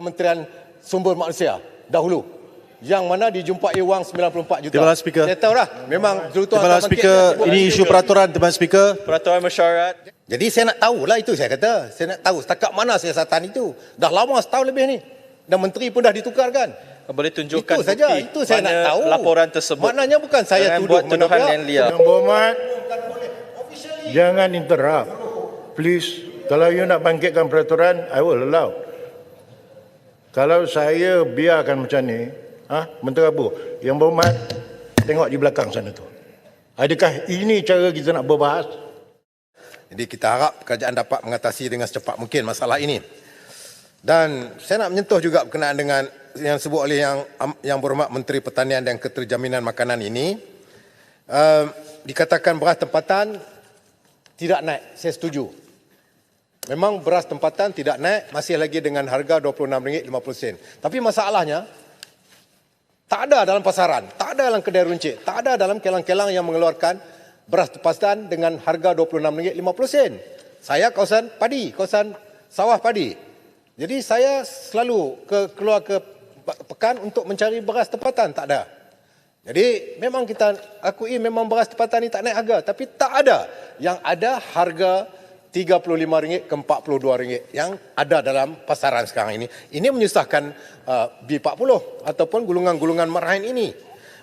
Kementerian Sumber Manusia dahulu, yang mana dijumpai wang 94 juta. Timbalan Speaker. Saya tahu dah, memang Jurutuan Timbalan Speaker, ini isu peraturan Timbalan Speaker. Peraturan mesyuarat. Jadi saya nak tahulah itu, saya kata. Saya nak tahu setakat mana siasatan itu. Dah lama, setahun lebih ni. Dan menteri pun dah ditukarkan. Boleh tunjukkan Itu saja, bukti itu saya nak mana tahu. laporan tersebut. Maknanya bukan saya Jangan tuduh buat tuduhan menabrak. yang liar. Yang berhormat, jangan interrupt. Please, kalau you nak bangkitkan peraturan, I will allow. Kalau saya biarkan macam ni, menterabu. Yang berhormat, tengok di belakang sana tu. Adakah ini cara kita nak berbahas? Jadi kita harap kerajaan dapat mengatasi dengan secepat mungkin masalah ini. Dan saya nak menyentuh juga berkenaan dengan yang disebut oleh yang berhormat Menteri Pertanian dan Keterjaminan Makanan ini. Dikatakan beras tempatan tidak naik. Saya setuju. Memang beras tempatan tidak naik, masih lagi dengan harga RM26.50. Tapi masalahnya, tak ada dalam pasaran, tak ada dalam kedai runcit, tak ada dalam kelang-kelang yang mengeluarkan beras tempatan dengan harga RM26.50. Saya kawasan padi, kawasan sawah padi. Jadi saya selalu keluar ke pekan untuk mencari beras tempatan, tak ada. Jadi memang kita akui memang beras tempatan ni tak naik harga, tapi tak ada yang ada harga RM35 ke RM42 yang ada dalam pasaran sekarang ini. Ini menyusahkan B40 ataupun gulungan-gulungan marahin ini.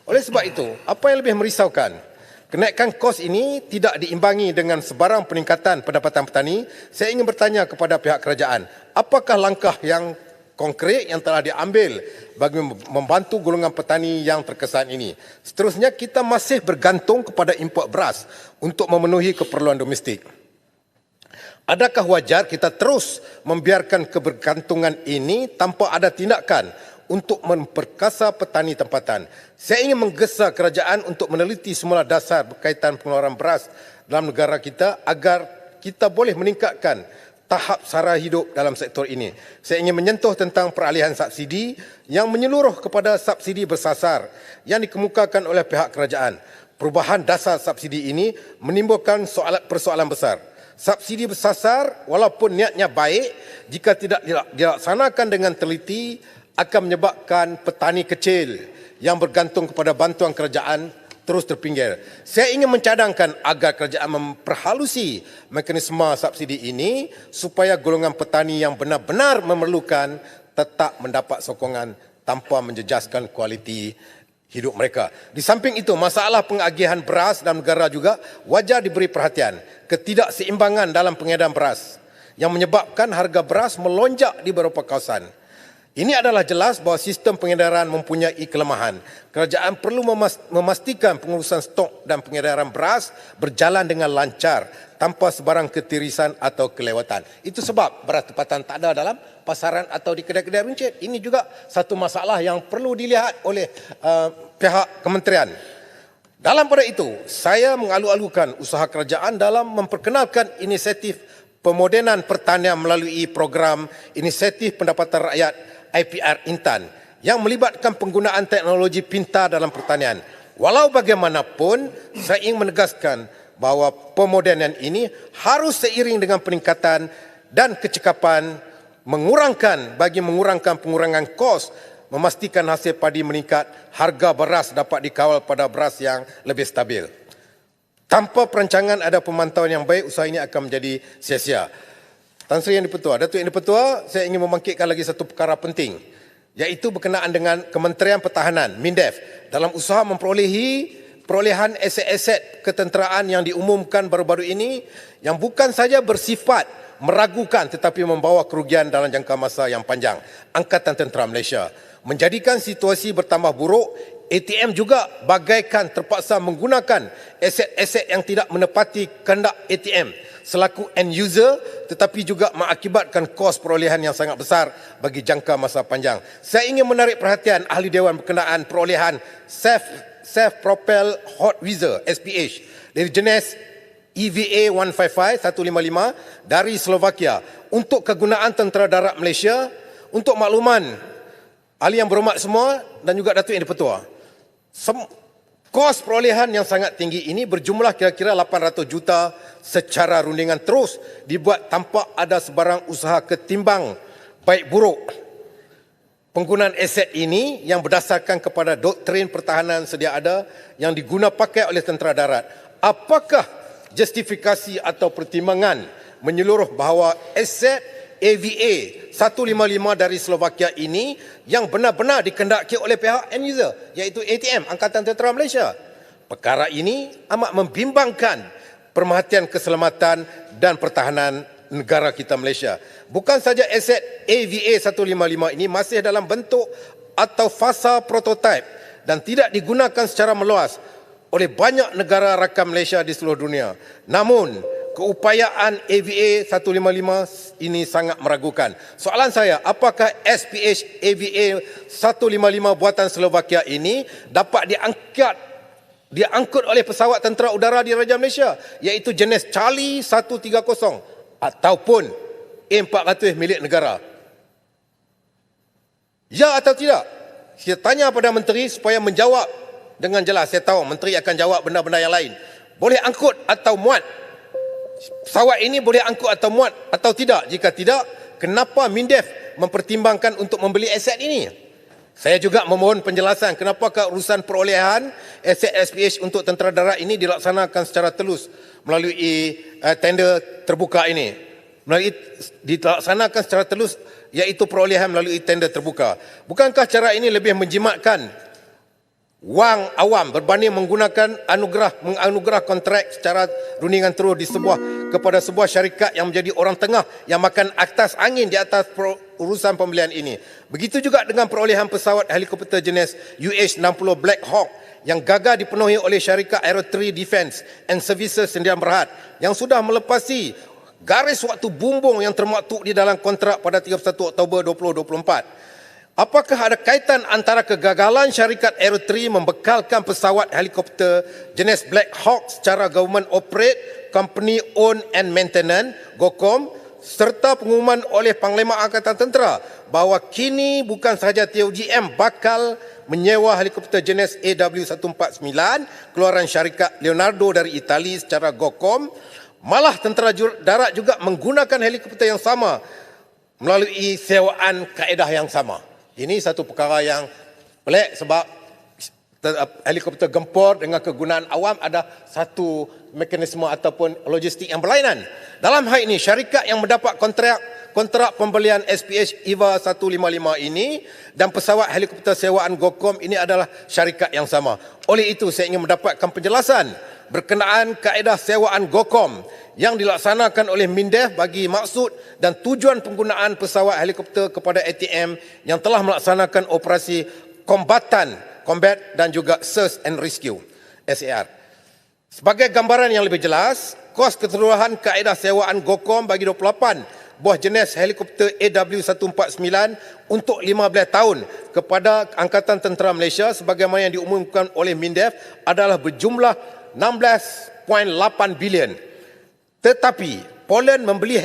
Oleh sebab itu, apa yang lebih merisaukan, kenaikan kos ini tidak diimbangi dengan sebarang peningkatan pendapatan petani. Saya ingin bertanya kepada pihak kerajaan, apakah langkah yang konkret yang telah diambil bagi membantu golongan petani yang terkesan ini? Seterusnya, kita masih bergantung kepada import beras untuk memenuhi keperluan domestik. Adakah wajar kita terus membiarkan kebergantungan ini tanpa ada tindakan untuk memperkasa petani tempatan? Saya ingin menggesa kerajaan untuk meneliti semula dasar berkaitan pengeluaran beras dalam negara kita agar kita boleh meningkatkan tahap sara hidup dalam sektor ini. Saya ingin menyentuh tentang peralihan subsidi yang menyeluruh kepada subsidi bersasar yang dikemukakan oleh pihak kerajaan. Perubahan dasar subsidi ini menimbulkan persoalan besar. Subsidi bersasar walaupun niatnya baik, jika tidak dilaksanakan dengan teliti akan menyebabkan petani kecil yang bergantung kepada bantuan kerajaan terus terpinggir. Saya ingin mencadangkan agar kerajaan memperhalusi mekanisme subsidi ini supaya golongan petani yang benar-benar memerlukan tetap mendapat sokongan tanpa menjejaskan kualiti hidup mereka. Di samping itu, masalah pengagihan beras dalam negara juga wajar diberi perhatian. Ketidakseimbangan dalam pengedaran beras yang menyebabkan harga beras melonjak di beberapa kawasan. Ini adalah jelas bahawa sistem pengedaran mempunyai kelemahan. Kerajaan perlu memastikan pengurusan stok dan pengedaran beras berjalan dengan lancar tanpa sebarang ketirisan atau kelewatan. Itu sebab beras tempatan tak ada dalam pasaran atau di kedai-kedai runcit. Ini juga satu masalah yang perlu dilihat oleh pihak kementerian. Dalam pada itu, saya mengalu-alukan usaha kerajaan dalam memperkenalkan inisiatif pemodenan pertanian melalui program Inisiatif Pendapatan Rakyat IPR Intan yang melibatkan penggunaan teknologi pintar dalam pertanian. Walau bagaimanapun, saya ingin menegaskan bahawa pemodenan ini harus seiring dengan peningkatan dan kecekapan mengurangkan pengurangan kos, memastikan hasil padi meningkat, harga beras dapat dikawal pada beras yang lebih stabil. Tanpa perancangan ada pemantauan yang baik, usaha ini akan menjadi sia-sia. Tan Sri Yang di-Pertua, Datuk Yang di-Pertua, saya ingin membangkitkan lagi satu perkara penting, iaitu berkenaan dengan Kementerian Pertahanan, MINDEF, dalam usaha perolehan aset-aset ketenteraan yang diumumkan baru-baru ini, yang bukan saja bersifat meragukan tetapi membawa kerugian dalam jangka masa yang panjang. Angkatan Tentera Malaysia menjadikan situasi bertambah buruk. ATM juga bagaikan terpaksa menggunakan aset-aset yang tidak menepati kehendak ATM selaku end user, tetapi juga mengakibatkan kos perolehan yang sangat besar bagi jangka masa panjang. Saya ingin menarik perhatian ahli Dewan berkenaan perolehan Self-Propelled Hot Whizzer SPH dari jenis EVA 155 dari Slovakia untuk kegunaan Tentera Darat Malaysia. Untuk makluman ahli yang berhormat semua dan juga Datuk Yang di-Pertua, kos perolehan yang sangat tinggi ini berjumlah kira-kira 800 juta secara rundingan terus dibuat tanpa ada sebarang usaha ketimbang baik buruk. penggunaan aset ini yang berdasarkan kepada doktrin pertahanan sedia ada yang diguna pakai oleh tentera darat. Apakah justifikasi atau pertimbangan menyeluruh bahawa aset AVA 155 dari Slovakia ini yang benar-benar dikendaki oleh pihak end user, iaitu ATM, Angkatan Tentera Malaysia? Perkara ini amat membimbangkan perhatian keselamatan dan pertahanan negara kita Malaysia. Bukan saja aset AVA 155 ini masih dalam bentuk atau fasa prototipe dan tidak digunakan secara meluas oleh banyak negara rakan Malaysia di seluruh dunia. Namun, keupayaan AVA 155 ini sangat meragukan. Soalan saya, apakah SPH AVA 155 buatan Slovakia ini dapat diangkut oleh pesawat tentera udara di Raja Malaysia, iaitu jenis Charlie 130 ataupun A400 milik negara? Ya atau tidak? Saya tanya pada menteri supaya menjawab dengan jelas. Saya tahu menteri akan jawab benda-benda yang lain. Boleh angkut atau muat? Pesawat ini boleh angkut atau muat atau tidak? Jika tidak, kenapa MINDEF mempertimbangkan untuk membeli aset ini? Saya juga memohon penjelasan kenapakah urusan perolehan aset SPH untuk tentera darat ini dilaksanakan secara telus melalui tender terbuka ini. Dilaksanakan secara telus, iaitu perolehan melalui tender terbuka. Bukankah cara ini lebih menjimatkan wang awam berbanding mengunakan menganugerah kontrak secara rundingan terus kepada sebuah syarikat yang menjadi orang tengah yang makan atas angin di atas urusan pembelian ini. Begitu juga dengan perolehan pesawat helikopter jenis UH-60 Black Hawk yang gagal dipenuhi oleh syarikat Aero 3 Defence and Services Sdn Bhd yang sudah melepasi garis waktu bumbung yang termaktub di dalam kontrak pada 31 Oktober 2024. Apakah ada kaitan antara kegagalan syarikat Aero 3 membekalkan pesawat helikopter jenis Black Hawk secara government operate, company own and maintenance, GOCOM, serta pengumuman oleh Panglima Angkatan Tentera bahawa kini bukan sahaja TOGM bakal menyewa helikopter jenis AW149 keluaran syarikat Leonardo dari Itali secara GOCOM, malah tentera darat juga menggunakan helikopter yang sama melalui sewaan kaedah yang sama. Ini satu perkara yang pelik sebab helikopter gempur dengan kegunaan awam ada satu mekanisme ataupun logistik yang berlainan. Dalam hal ini, syarikat yang mendapat kontrak pembelian SPH EVA 155 ini dan pesawat helikopter sewaan GOCOM ini adalah syarikat yang sama. Oleh itu, saya ingin mendapatkan penjelasan berkenaan kaedah sewaan GOCOM yang dilaksanakan oleh MINDEF bagi maksud dan tujuan penggunaan pesawat helikopter kepada ATM yang telah melaksanakan operasi combat dan juga search and rescue SAR. Sebagai gambaran yang lebih jelas, kos keseluruhan kaedah sewaan GOCOM bagi 28 buah jenis helikopter AW149 untuk 15 tahun kepada Angkatan Tentera Malaysia sebagaimana yang diumumkan oleh MINDEF adalah berjumlah 16.8 bilion. Tetapi Poland membeli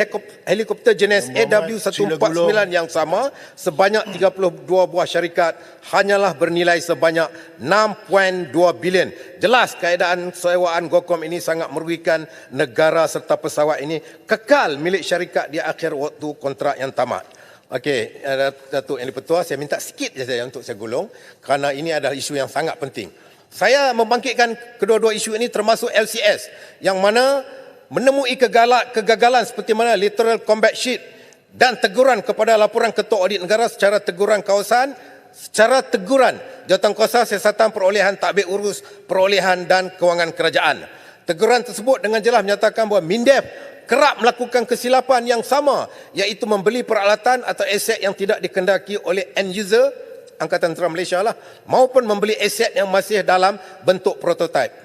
helikopter jenis AW149 yang sama sebanyak 32 buah syarikat hanyalah bernilai sebanyak 6.2 bilion. Jelas keadaan sewaan GOCOM ini sangat merugikan negara serta pesawat ini kekal milik syarikat di akhir waktu kontrak yang tamat. Okey, Datuk Yang Di-Pertua, saya minta sikit saja untuk saya gulung kerana ini adalah isu yang sangat penting. Saya membangkitkan kedua-dua isu ini termasuk LCS yang mana menemui kegagalan seperti mana Literal Combat Sheet dan teguran kepada laporan Ketua Audit Negara secara teguran kawasan, secara teguran Jawatankuasa Siasatan Perolehan Tadbir Urus Perolehan dan Kewangan Kerajaan. Teguran tersebut dengan jelas menyatakan bahawa MINDEF kerap melakukan kesilapan yang sama, iaitu membeli peralatan atau aset yang tidak dikendaki oleh end user Angkatan Tentera Malaysia lah, maupun membeli aset yang masih dalam bentuk prototipe.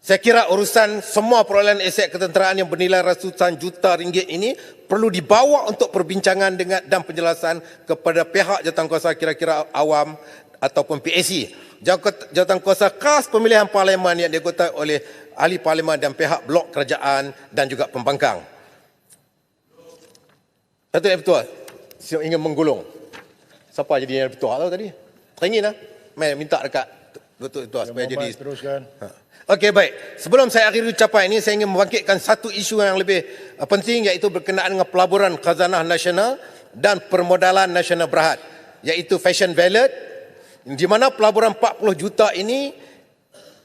Saya kira urusan semua perolehan aset ketenteraan yang bernilai ratusan juta ringgit ini perlu dibawa untuk perbincangan dan penjelasan kepada pihak jawatankuasa kira-kira awam ataupun PAC. Jawatankuasa khas pemilihan parlimen yang dianggota oleh ahli parlimen dan pihak blok kerajaan dan juga pembangkang. Datuk Yang Di-Pertua, saya ingin menggulung. Siapa jadi Yang Di-Pertua tahu tadi? Teringin lah. Minta dekat Datuk Yang Di-Pertua supaya jadi. Teruskan. Okey, baik. Sebelum saya akhiri ucapan ini, saya ingin membangkitkan satu isu yang lebih penting, iaitu berkenaan dengan pelaburan khazanah nasional dan permodalan nasional Berhad iaitu Fashion Valet, di mana pelaburan 40 juta ini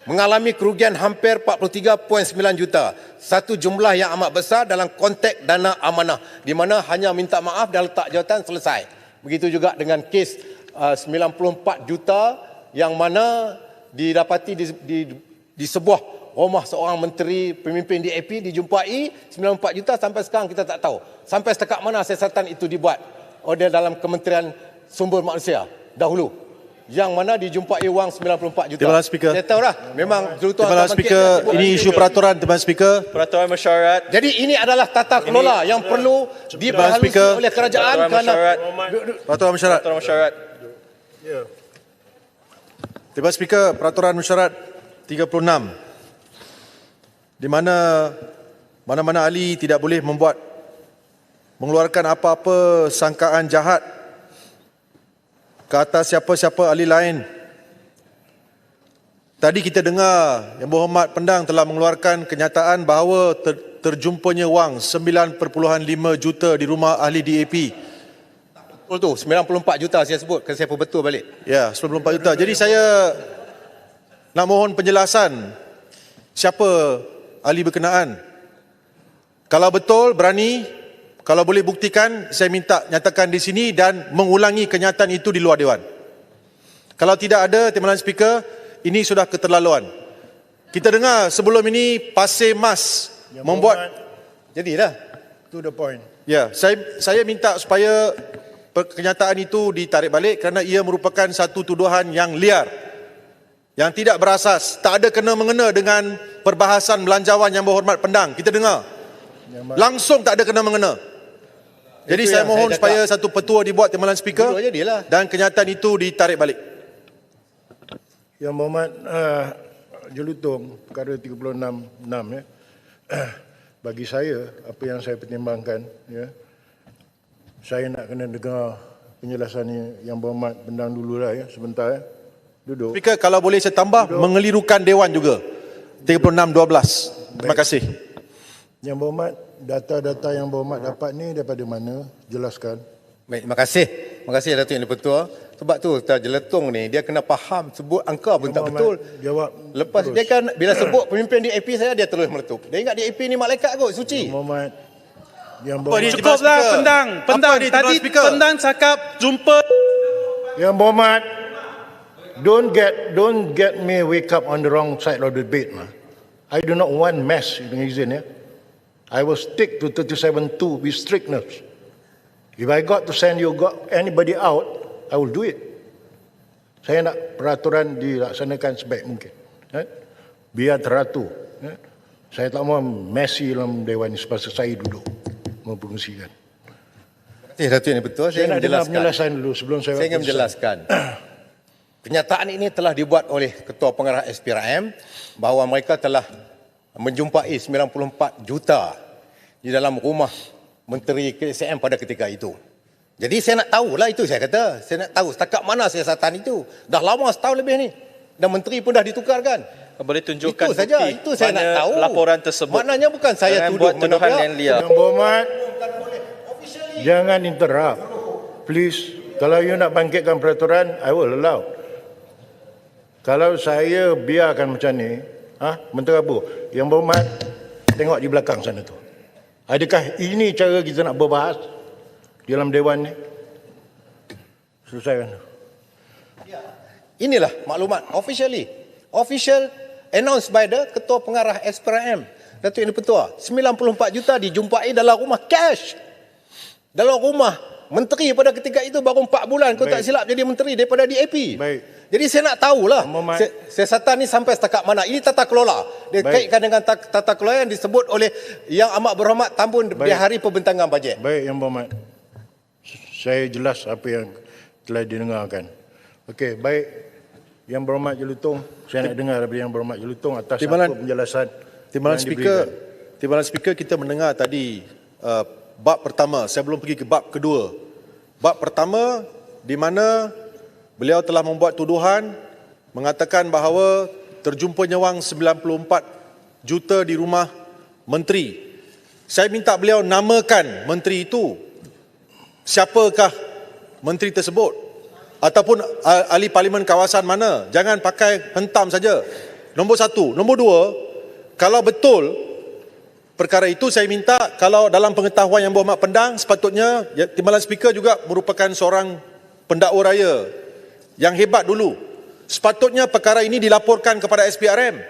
mengalami kerugian hampir 43.9 juta. Satu jumlah yang amat besar dalam konteks dana amanah, di mana hanya minta maaf dan letak jawatan selesai. Begitu juga dengan kes 94 juta yang mana didapati di sebuah rumah seorang menteri pemimpin DAP dijumpai 94 juta sampai sekarang kita tak tahu. Sampai setakat mana siasatan itu dibuat oleh dalam Kementerian Sumber Manusia dahulu. Yang mana dijumpai wang 94 juta. Timbalan Speaker. Saya tahu lah, memang Jelutong Timbalan akan Speaker, bangkit. ini isu peraturan Timbalan Speaker. Peraturan mesyuarat. Jadi ini adalah tata kelola yang perlu diperhalusi Speaker. oleh kerajaan Peraturan kerana mesyuarat. Peraturan mesyuarat. Peraturan mesyuarat. Timbalan Speaker, peraturan mesyuarat 36. Di mana-mana ahli tidak boleh mengeluarkan apa-apa sangkaan jahat ke atas siapa-siapa ahli lain. Tadi kita dengar Yang Berhormat Pendang telah mengeluarkan kenyataan bahawa terjumpanya wang 9.5 juta di rumah ahli DAP. betul tu 94 juta saya sebut, saya pun betul balik. Ya, 94 juta. Jadi saya nak mohon penjelasan siapa ahli berkenaan. Kalau betul berani, kalau boleh buktikan, saya minta nyatakan di sini dan mengulangi kenyataan itu di luar Dewan. Kalau tidak ada, Timbalan Speaker, ini sudah keterlaluan. Kita dengar sebelum ini Pasir Mas membuat... Jadilah. To the point. Ya, saya minta supaya kenyataan itu ditarik balik kerana ia merupakan satu tuduhan yang liar, yang tidak berasas, tak ada kena-mengena dengan perbahasan belanjawan Yang Berhormat Pendang. Kita dengar. Langsung tak ada kena-mengena. Jadi Itu saya yang mohon saya supaya satu petua dibuat Timbalan Speaker Duduk je dia lah. dan kenyataan itu ditarik balik. Yang Berhormat Jelutong, perkara 36.6 ya. Bagi saya, apa yang saya pertimbangkan, ya, saya nak kena dengar penjelasan Yang Berhormat Pendang dululah ya, sebentar ya. Duduk. Speaker, kalau boleh saya tambah, mengelirukan Dewan juga. 36-12. Terima kasih. Yang Berhormat, data-data Yang Berhormat dapat ni daripada mana? Jelaskan. Baik, terima kasih. Terima kasih Datuk Yang Dipertua. Sebab tu Jelutong ni dia kena faham sebut angka pun tak betul. Jawab. Lepas terus. dia kan bila sebut pemimpin DAP saya dia terus meletup. Dia ingat DAP ni malaikat kot, suci. Yang Berhormat. Yang Apa Berhormat. ni? Cukuplah Speaker. Pendang. Apa ni, Tadi Speaker? Pendang cakap jumpa. Yang Berhormat. Don't get me wake up on the wrong side of the debate, man. I do not want mess dengan izin ya. I will stick to 37.2 with strictness. If I got to send anybody out, I will do it. Saya nak peraturan dilaksanakan sebaik mungkin. Biar teratur. Saya tak mahu messy dalam Dewan ini sebab saya duduk memfungsikan. Terima kasih Datuk Yang Dipertua. Saya nak dengar penjelasan dulu sebelum saya Saya ingin menjelaskan. Kenyataan ini telah dibuat oleh Ketua Pengarah SPRM bahawa mereka telah menjumpai 94 juta di dalam rumah Menteri KSM pada ketika itu. Jadi saya nak tahulah itu, saya kata. Saya nak tahu setakat mana siasatan itu. Dah lama setahun lebih ni. Dan menteri pun dah ditukarkan. Boleh tunjukkan Itu saja, bukti itu saya nak mana tahu. laporan tersebut. Maknanya bukan saya Jangan tuduh buat tuduhan menebak. yang liar. Yang Berhormat, jangan interrupt. Please, kalau you nak bangkitkan peraturan, I will allow. Kalau saya biarkan macam ni, mentera apa? Yang Berhormat, tengok di belakang sana tu. Adakah ini cara kita nak berbahas dalam Dewan ni? Selesaikan. Inilah maklumat official announced by the Ketua Pengarah SPRM Datuk Yang Dipertua. 94 juta dijumpai dalam rumah cash. Dalam rumah menteri pada ketika itu baru 4 bulan kau tak silap jadi menteri daripada DAP. Baik. Jadi saya nak tahulah Muhammad. siasatan ni sampai setakat mana. Ini tata kelola. Dia Baik. kaitkan dengan tata kelola yang disebut oleh Yang Amat Berhormat Tambun di Baik. hari pembentangan bajet. Baik, Yang Berhormat. Saya jelas apa yang telah didengarkan. Okey, baik. Yang Berhormat Jelutong, saya nak dengar daripada Yang Berhormat Jelutong atas Timbalan- apa penjelasan Timbalan yang Speaker, diberikan. Timbalan Speaker, kita mendengar tadi bab pertama. Saya belum pergi ke bab kedua. Bab pertama di mana beliau telah membuat tuduhan mengatakan bahawa terjumpanya wang 94 juta di rumah menteri. Saya minta beliau namakan menteri itu. Siapakah menteri tersebut? ataupun ahli parlimen kawasan mana. Jangan pakai hentam saja. Nombor satu. Nombor dua, kalau betul perkara itu, saya minta kalau dalam pengetahuan Yang Berhormat Pendang, sepatutnya Timbalan Speaker juga merupakan seorang pendakwa raya yang hebat dulu. Sepatutnya perkara ini dilaporkan kepada SPRM.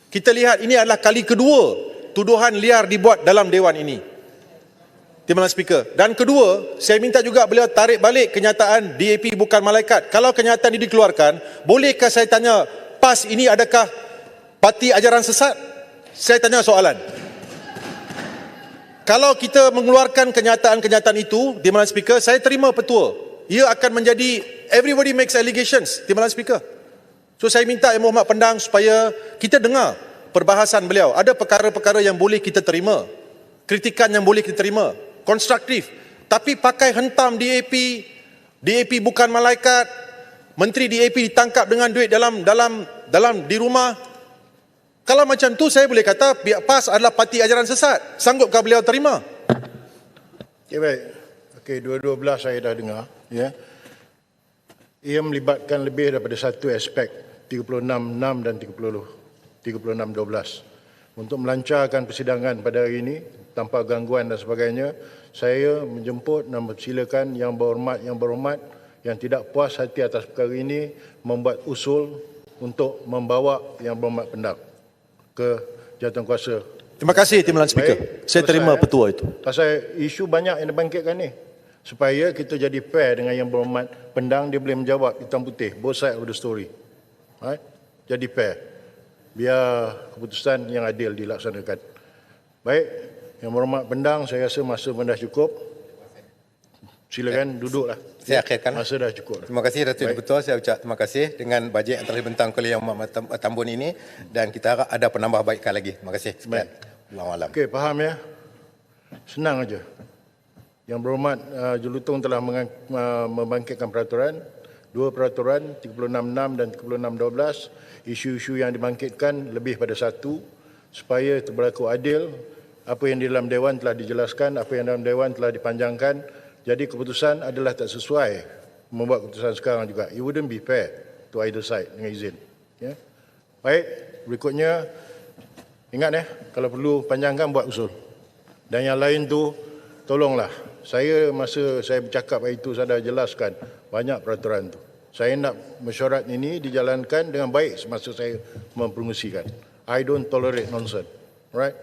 Kita lihat ini adalah kali kedua tuduhan liar dibuat dalam Dewan ini. Timbalan Speaker. Dan kedua, saya minta juga beliau tarik balik kenyataan DAP bukan malaikat. Kalau kenyataan ini dikeluarkan, bolehkah saya tanya, PAS ini adakah parti ajaran sesat? Saya tanya soalan. Kalau kita mengeluarkan kenyataan-kenyataan itu, Timbalan Speaker, saya terima petua. Ia akan menjadi everybody makes allegations, Timbalan Speaker. So saya minta Yang Berhormat Pendang supaya kita dengar perbahasan beliau. Ada perkara-perkara yang boleh kita terima, kritikan yang boleh kita terima, konstruktif. Tapi pakai hentam DAP bukan malaikat, menteri DAP ditangkap dengan duit dalam di rumah. Kalau macam tu saya boleh kata pihak PAS adalah parti ajaran sesat. Sanggupkah beliau terima? Okey, baik. Okey, 212 saya dah dengar. Ya. Ia melibatkan lebih daripada satu aspek, 36.6 dan 36.12. Untuk melancarkan persidangan pada hari ini, tanpa gangguan dan sebagainya, saya menjemput dan mempersilakan Yang Berhormat yang tidak puas hati atas perkara ini membuat usul untuk membawa Yang Berhormat Pendang ke jawatankuasa. Terima kasih Timbalan Speaker. Baik, Saya terima petua itu. Pasal isu banyak yang dibangkitkan ni. Supaya kita jadi fair dengan Yang Berhormat Pendang, dia boleh menjawab hitam putih, both side of the story. Right? Jadi fair. Biar keputusan yang adil dilaksanakan. Baik, Yang Berhormat Pendang, saya rasa masa pun dah cukup. Silakan duduklah. Saya akhirkan. Masa dah cukup. Terima kasih Datuk Diputua. Saya ucap terima kasih dengan bajet yang telah dibentang oleh Yang Berhormat Tambun ini, dan kita harap ada penambahbaikan lagi. Terima kasih. Sekian. Wallahualam. Okey, faham ya? Senang aja. Yang Berhormat Jelutong telah membangkitkan peraturan, dua peraturan 36.6 dan 36.12. Isu-isu yang dibangkitkan lebih pada satu, supaya berlaku adil. Apa yang di dalam Dewan telah dijelaskan, apa yang dalam Dewan telah dipanjangkan. Jadi keputusan adalah tak sesuai membuat keputusan sekarang juga. It wouldn't be fair to either side, dengan izin. Ya. Baik, berikutnya ingat kalau perlu panjangkan buat usul. Dan yang lain tu tolonglah. Masa saya bercakap hari itu, saya dah jelaskan banyak peraturan tu. Saya nak mesyuarat ini dijalankan dengan baik semasa saya mempromosikan. I don't tolerate nonsense. Right?